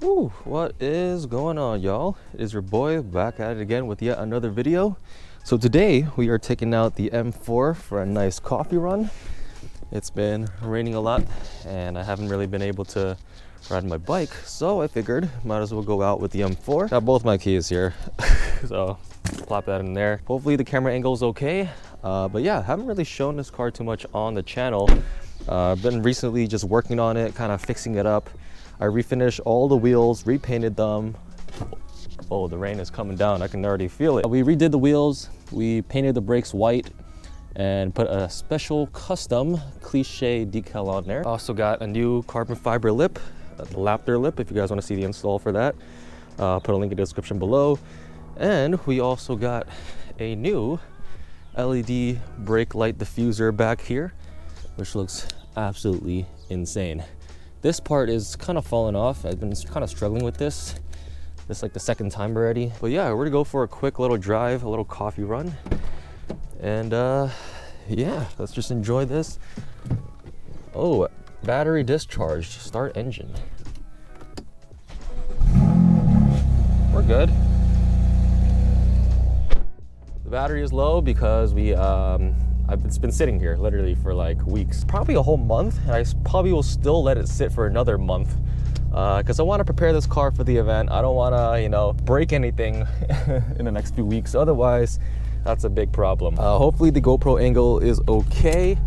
Ooh, what is going on, y'all? It is your boy back at it again with yet another video. So today we are taking out the M4 for a nice coffee run. It's been raining a lot and I haven't really been able to ride my bike, so I figured might as well go out with the M4. Got both my keys here, so plop that in there. Hopefully the camera angle is okay. But yeah, I haven't really shown this car too much on the channel. I've been recently just working on it, kind of fixing it up. I refinished all the wheels, repainted them. Oh, the rain is coming down. I can already feel it. We redid the wheels. We painted the brakes white and put a special custom cliche decal on there. Also got a new carbon fiber lip, the Lapter lip, if you guys want to see the install for that. Put a link in the description below. And we also got a new LED brake light diffuser back here, which looks absolutely insane. This part is kind of falling off. I've been kind of struggling with this. This is like the second time already. But yeah, we're gonna go for a quick little drive, a little coffee run. And yeah, let's just enjoy this. Oh, battery discharged, start engine. We're good. The battery is low because it's been sitting here literally for like weeks, probably a whole month, and I probably will still let it sit for another month because I want to prepare this car for the event. I don't want to, you know, break anything in the next few weeks. Otherwise, that's a big problem. Hopefully the GoPro angle is okay.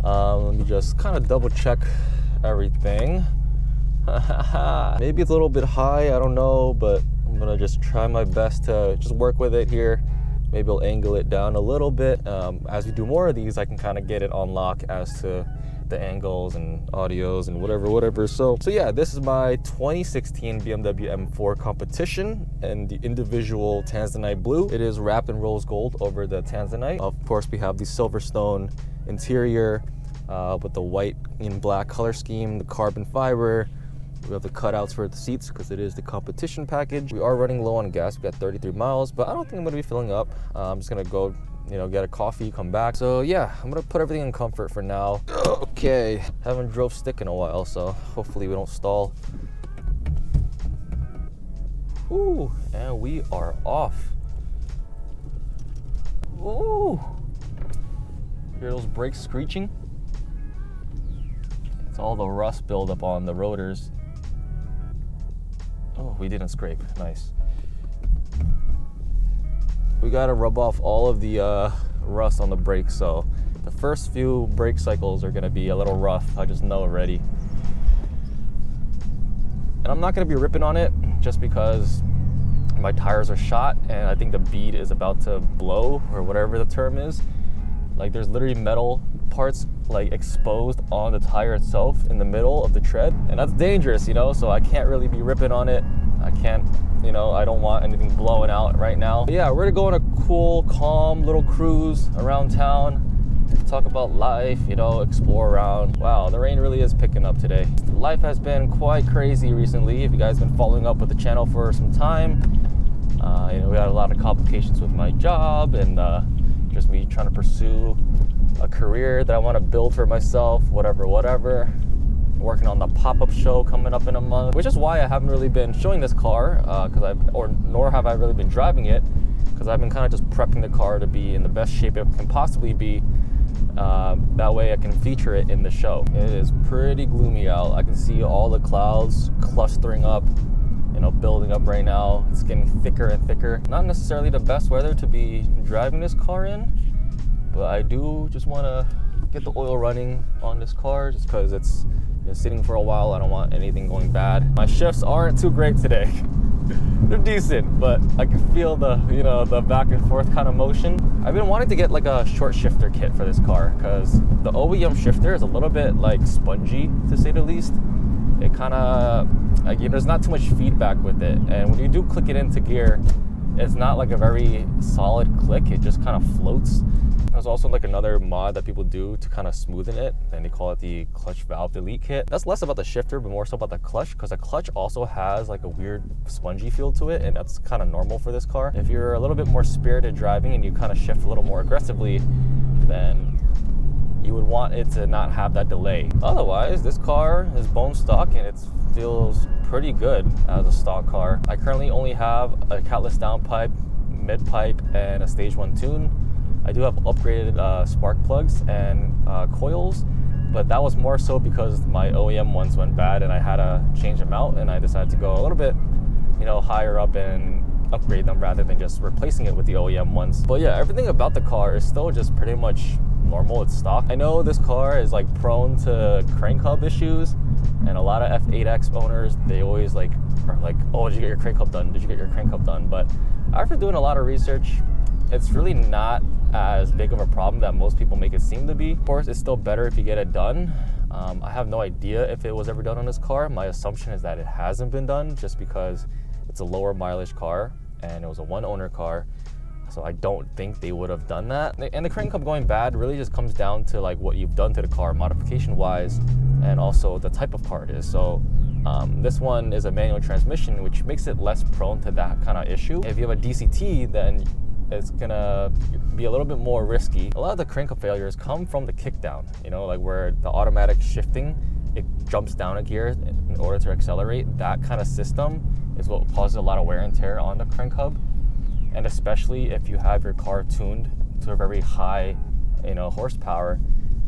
Let me just kind of double check everything. Maybe it's a little bit high, I don't know, but I'm gonna just try my best to just work with it here. Maybe I'll angle it down a little bit. As we do more of these, I can kind of get it on lock as to the angles and audios and whatever. So yeah, this is my 2016 BMW M4 competition and the individual Tanzanite blue. It is wrapped in rose gold over the Tanzanite. Of course, we have the Silverstone interior with the white and black color scheme, the carbon fiber. We have the cutouts for the seats because it is the competition package. We are running low on gas. We got 33 miles, but I don't think I'm gonna be filling up. I'm just gonna go, you know, get a coffee, come back. So yeah, I'm gonna put everything in comfort for now. Okay, haven't drove stick in a while, so hopefully we don't stall. Ooh, and we are off. Ooh, hear those brakes screeching? It's all the rust buildup on the rotors. Oh, we didn't scrape, nice. We gotta rub off all of the rust on the brakes, so the first few brake cycles are gonna be a little rough, I just know already. And I'm not gonna be ripping on it just because my tires are shot and I think the bead is about to blow, or whatever the term is. Like there's literally metal parts like exposed on the tire itself in the middle of the tread, and that's dangerous, you know, so I can't really be ripping on it. I can't, you know, I don't want anything blowing out right now. But yeah, we're gonna go on a cool, calm little cruise around town, talk about life, you know, explore around. Wow, the rain really is picking up today. Life has been quite crazy recently. If you guys have been following up with the channel for some time, you know, we had a lot of complications with my job and just me trying to pursue a career that I want to build for myself, whatever. Working on the pop-up show coming up in a month, which is why I haven't really been showing this car, nor have I really been driving it, because I've been kind of just prepping the car to be in the best shape it can possibly be. That way I can feature it in the show. It is pretty gloomy out. I can see all the clouds clustering up, you know, building up right now. It's getting thicker and thicker. Not necessarily the best weather to be driving this car in, but I do just want to get the oil running on this car just because it's been sitting for a while. I don't want anything going bad. My shifts aren't too great today. They're decent, but I can feel the, you know, the back and forth kind of motion. I've been wanting to get like a short shifter kit for this car because the OEM shifter is a little bit like spongy, to say the least. It kind of, like, there's not too much feedback with it, and when you do click it into gear, it's not like a very solid click. It just kind of floats. There's also like another mod that people do to kind of smoothen it, and they call it the clutch valve delete kit. That's less about the shifter, but more so about the clutch, because the clutch also has like a weird spongy feel to it, and that's kind of normal for this car. If you're a little bit more spirited driving and you kind of shift a little more aggressively, then you would want it to not have that delay. Otherwise, this car is bone stock and it's feels pretty good as a stock car. I currently only have a catless downpipe, mid pipe, and a stage 1 tune. I do have upgraded spark plugs and coils, but that was more so because my OEM ones went bad and I had to change them out, and I decided to go a little bit, higher up and upgrade them rather than just replacing it with the OEM ones. But yeah, everything about the car is still just pretty much normal. It's stock. I know this car is like prone to crank hub issues, and a lot of F8X owners, they always are like, oh, did you get your crank hub done? Did you get your crank hub done? But after doing a lot of research, it's really not as big of a problem that most people make it seem to be. Of course, it's still better if you get it done. I have no idea if it was ever done on this car. My assumption is that it hasn't been done, just because it's a lower mileage car and it was a one owner car. So I don't think they would have done that. And the crank hub going bad really just comes down to like what you've done to the car modification wise, and also the type of car it is. So this one is a manual transmission, which makes it less prone to that kind of issue. If you have a DCT, then it's gonna be a little bit more risky. A lot of the crank hub failures come from the kickdown, like where the automatic shifting, it jumps down a gear in order to accelerate. That kind of system is what causes a lot of wear and tear on the crank hub. And especially if you have your car tuned to a very high, horsepower,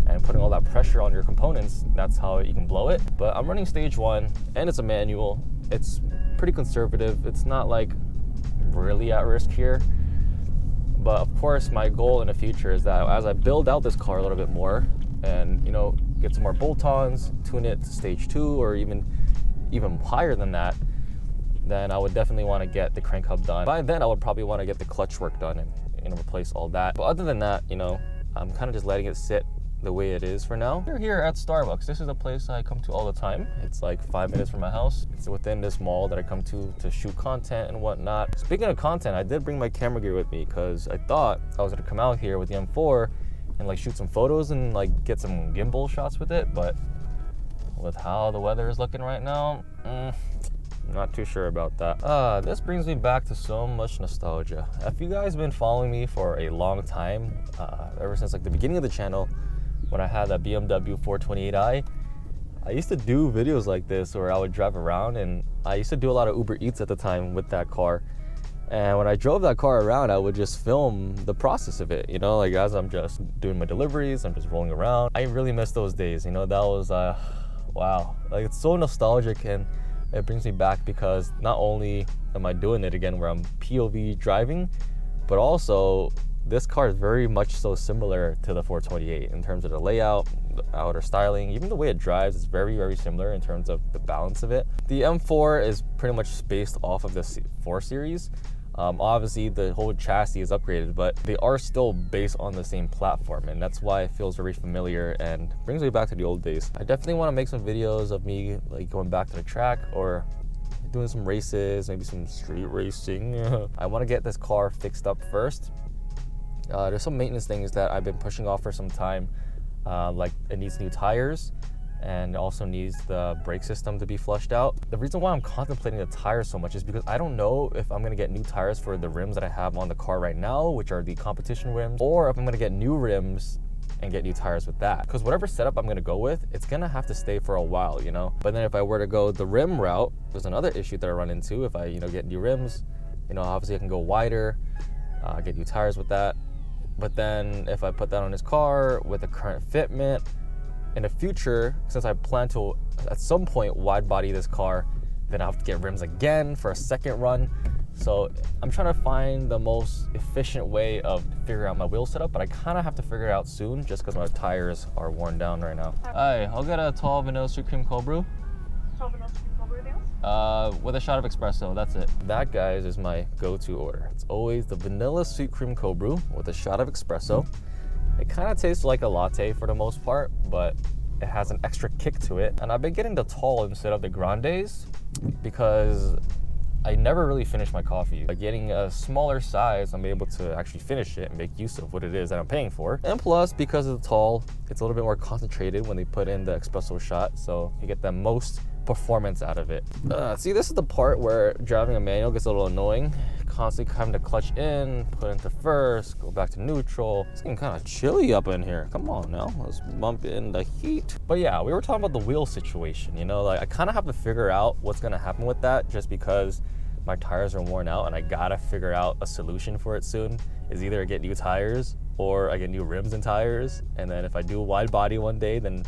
and putting all that pressure on your components, that's how you can blow it. But I'm running stage 1 and it's a manual. It's pretty conservative. It's not like really at risk here. But of course, my goal in the future is that as I build out this car a little bit more and, get some more bolt-ons, tune it to stage 2 or even higher than that, then I would definitely want to get the crank hub done. By then, I would probably want to get the clutch work done and replace all that. But other than that, I'm kind of just letting it sit the way it is for now. We're here at Starbucks. This is a place I come to all the time. It's like 5 minutes from my house. It's within this mall that I come to shoot content and whatnot. Speaking of content, I did bring my camera gear with me because I thought I was gonna come out here with the M4 and like shoot some photos and like get some gimbal shots with it. But with how the weather is looking right now, not too sure about that. This brings me back to so much nostalgia. If you guys have been following me for a long time, ever since like the beginning of the channel, when I had that BMW 428i, I used to do videos like this where I would drive around, and I used to do a lot of Uber Eats at the time with that car. And when I drove that car around, I would just film the process of it, like as I'm just doing my deliveries, I'm just rolling around. I really miss those days, that was, wow. Like, it's so nostalgic, and it brings me back because not only am I doing it again where I'm POV driving, but also this car is very much so similar to the 428 in terms of the layout, the outer styling, even the way it drives is very, very similar in terms of the balance of it. The M4 is pretty much based off of the 4 Series. Obviously the whole chassis is upgraded, but they are still based on the same platform, and that's why it feels very familiar and brings me back to the old days. I definitely want to make some videos of me like going back to the track or doing some races, maybe some street racing. I want to get this car fixed up first. There's some maintenance things that I've been pushing off for some time, like it needs new tires and also needs the brake system to be flushed out. The reason why I'm contemplating the tires so much is because I don't know if I'm gonna get new tires for the rims that I have on the car right now, which are the competition rims, or if I'm gonna get new rims and get new tires with that. Because whatever setup I'm gonna go with, it's gonna have to stay for a while, But then if I were to go the rim route, there's another issue that I run into. If I, get new rims, obviously I can go wider, get new tires with that. But then if I put that on this car with the current fitment, in the future, since I plan to at some point wide body this car, then I have to get rims again for a second run. So I'm trying to find the most efficient way of figuring out my wheel setup, but I kind of have to figure it out soon just because my tires are worn down right now. Hi, I'll get a tall vanilla sweet cream cold brew. Tall vanilla sweet cream cold brew, anything else? With a shot of espresso, that's it. That, guys, is my go-to order. It's always the vanilla sweet cream cold brew with a shot of espresso. It kind of tastes like a latte for the most part, but it has an extra kick to it. And I've been getting the tall instead of the grandes because I never really finish my coffee. By getting a smaller size, I'm able to actually finish it and make use of what it is that I'm paying for. And plus, because of the tall, it's a little bit more concentrated when they put in the espresso shot, so you get the most performance out of it. See, this is the part where driving a manual gets a little annoying constantly having to clutch in, put into first, go back to neutral. It's getting kind of chilly up in here. Come on now, let's bump in the heat. But yeah, we were talking about the wheel situation, you know, like I kind of have to figure out what's gonna happen with that, just because my tires are worn out and I gotta figure out a solution for it soon. Is either I get new tires or I get new rims and tires, and then if I do a wide body one day, then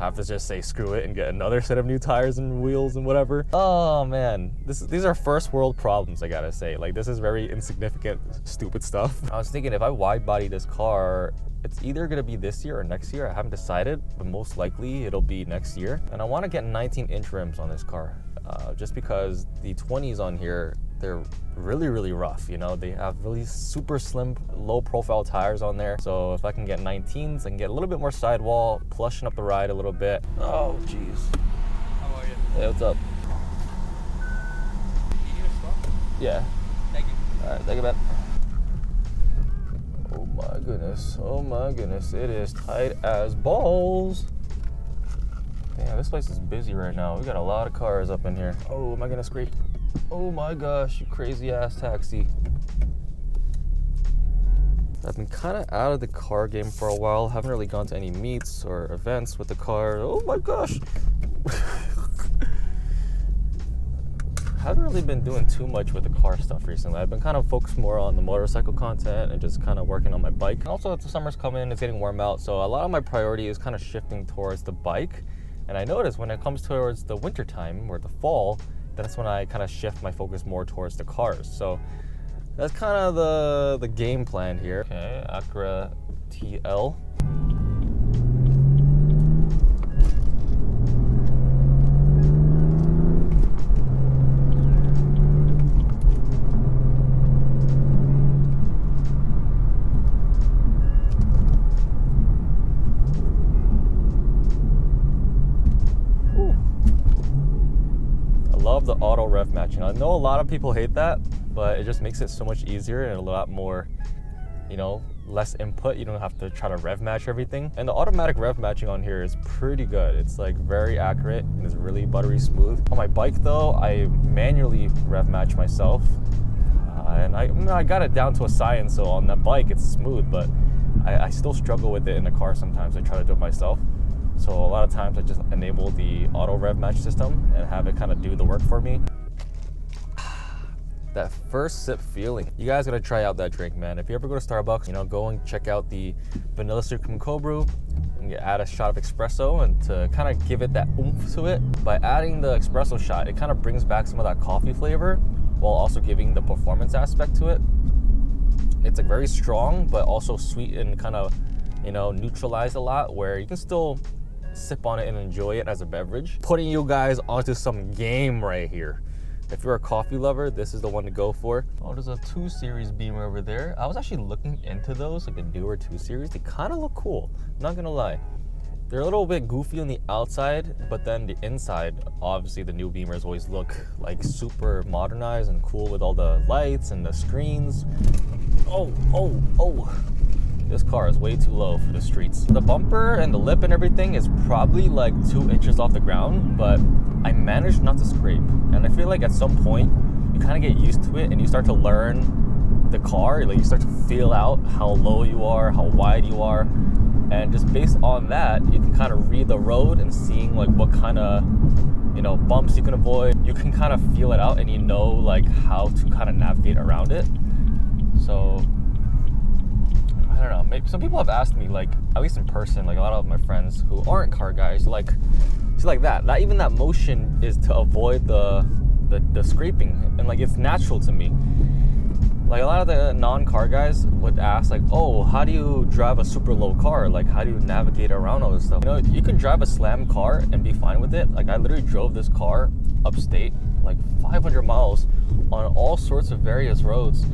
I have to just say screw it and get another set of new tires and wheels and whatever. Oh man, these are first world problems, I gotta say. Like, this is very insignificant, stupid stuff. I was thinking if I wide body this car, it's either gonna be this year or next year. I haven't decided, but most likely it'll be next year. And I wanna get 19-inch rims on this car, just because the 20s on here, they're really rough, you know. They have really super slim, low profile tires on there. So if I can get 19s, I can get a little bit more sidewall, plushing up the ride a little bit. Oh jeez. How are you? Hey, what's up? You need a stop? Yeah. Thank you. All right, thank you, man. Oh my goodness, oh my goodness. It is tight as balls. Damn, this place is busy right now. We got a lot of cars up in here. Oh, am I gonna scrape? Oh my gosh, you crazy ass taxi. I've been kind of out of the car game for a while. Haven't really gone to any meets or events with the car. Oh my gosh. Haven't really been doing too much with the car stuff recently. I've been kind of focused more on the motorcycle content and just kind of working on my bike. And also, the summer's coming, it's getting warm out, so a lot of my priority is kind of shifting towards the bike. And I notice when it comes towards the winter time or the fall, that's when I kind of shift my focus more towards the cars. So that's kind of the game plan here. Okay, Acura TL. Love the auto rev matching. I know a lot of people hate that, but it just makes it so much easier and a lot more, you know, less input. You don't have to try to rev match everything. And the automatic rev matching on here is pretty good. It's like very accurate and it's really buttery smooth. On my bike though, I manually rev match myself. And I got it down to a science, so on that bike it's smooth, but I still struggle with it in the car sometimes. I try to do it myself. So a lot of times I just enable the auto rev match system and have it kind of do the work for me. That first sip feeling. You guys gotta try out that drink, man. If you ever go to Starbucks, you know, go and check out the vanilla sucrem cold brew and add a shot of espresso, and to kind of give it that oomph to it. By adding the espresso shot, it kind of brings back some of that coffee flavor while also giving the performance aspect to it. It's like very strong, but also sweet and kind of, you know, neutralized a lot, where you can still sip on it and enjoy it as a beverage. Putting you guys onto some game right here. If you're a coffee lover, this is the one to go for. Oh, there's a 2 Series Beamer over there. I was actually looking into those, like the newer 2 Series. They kind of look cool, not gonna lie. They're a little bit goofy on the outside, but then the inside, obviously the new Beamers always look like super modernized and cool with all the lights and the screens. Oh. This car is way too low for the streets. The bumper and the lip and everything is probably like 2 inches off the ground, but I managed not to scrape. And I feel like at some point, you kind of get used to it and you start to learn the car. Like, you start to feel out how low you are, how wide you are. And just based on that, you can kind of read the road and seeing like what kind of, you know, bumps you can avoid. You can kind of feel it out and you know like how to kind of navigate around it. So I don't know, maybe some people have asked me, like, at least in person, like a lot of my friends who aren't car guys, like, it's like that. Not even that motion is to avoid the scraping, and like it's natural to me. Like a lot of the non-car guys would ask, like, oh, how do you drive a super low car? Like, how do you navigate around all this stuff? You know, you can drive a slam car and be fine with it. Like, I literally drove this car upstate, like 500 miles on all sorts of various roads,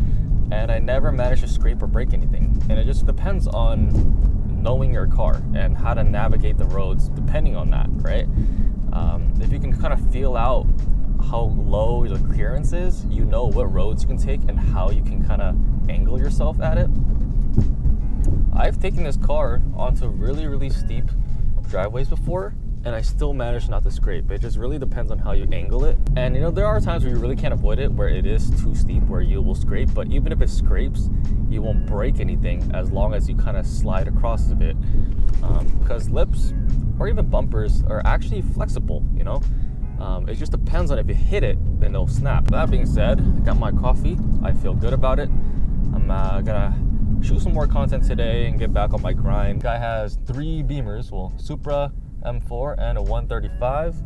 and I never managed to scrape or break anything. And it just depends on knowing your car and how to navigate the roads depending on that, right? If you can kind of feel out how low the clearance is, you know what roads you can take and how you can kind of angle yourself at it. I've taken this car onto really steep driveways before, and I still manage not to scrape. It just really depends on how you angle it. And you know, there are times where you really can't avoid it, where it is too steep, where you will scrape. But even if it scrapes, you won't break anything as long as you kind of slide across a bit. Because lips or even bumpers are actually flexible, you know. It just depends on if you hit it, then they'll snap. That being said, I got my coffee. I feel good about it. I'm gonna shoot some more content today and get back on my grind. Guy has 3 Beamers, well, Supra, M4, and a 135.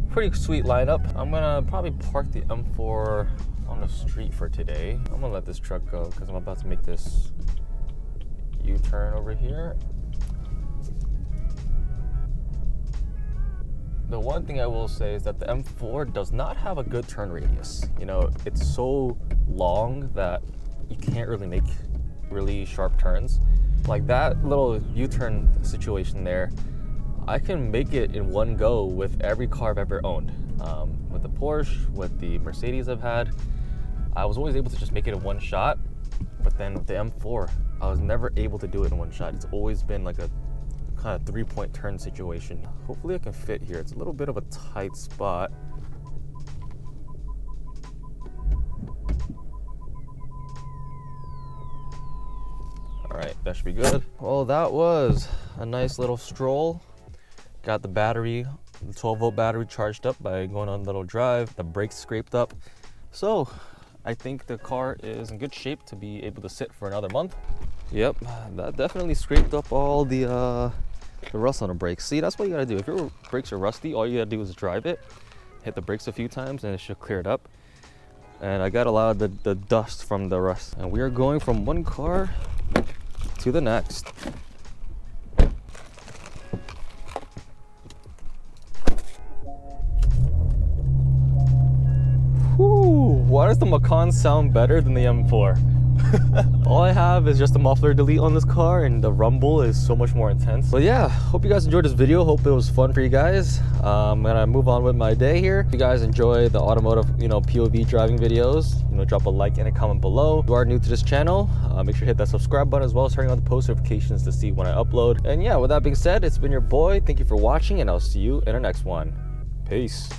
Pretty sweet lineup. I'm gonna probably park the M4 on the street for today. I'm gonna let this truck go because I'm about to make this U-turn over here. The one thing I will say is that the M4 does not have a good turn radius. You know, it's so long that you can't really make really sharp turns. Like that little U-turn situation there, I can make it in one go with every car I've ever owned. With the Porsche, with the Mercedes I've had, I was always able to just make it in one shot. But then with the M4, I was never able to do it in one shot. It's always been like a kind of 3-point turn situation. Hopefully I can fit here. It's a little bit of a tight spot. All right, that should be good. Well, that was a nice little stroll. Got the battery, the 12-volt battery charged up by going on a little drive. The brakes scraped up. So I think the car is in good shape to be able to sit for another month. Yep, that definitely scraped up all the rust on the brakes. See, that's what you gotta do. If your brakes are rusty, all you gotta do is drive it, hit the brakes a few times, and it should clear it up. And I got a lot of the dust from the rust. And we are going from one car to the next. Whew, why does the Macan sound better than the M4? All I have is just a muffler delete on this car, and the rumble is so much more intense. But yeah, hope you guys enjoyed this video. Hope it was fun for you guys. I'm gonna move on with my day here. If you guys enjoy the automotive, you know, POV driving videos, you know, drop a like and a comment below. If you are new to this channel, make sure to hit that subscribe button as well as turning on the post notifications to see when I upload. And yeah, with that being said, it's been your boy. Thank you for watching, and I'll see you in the next one. Peace.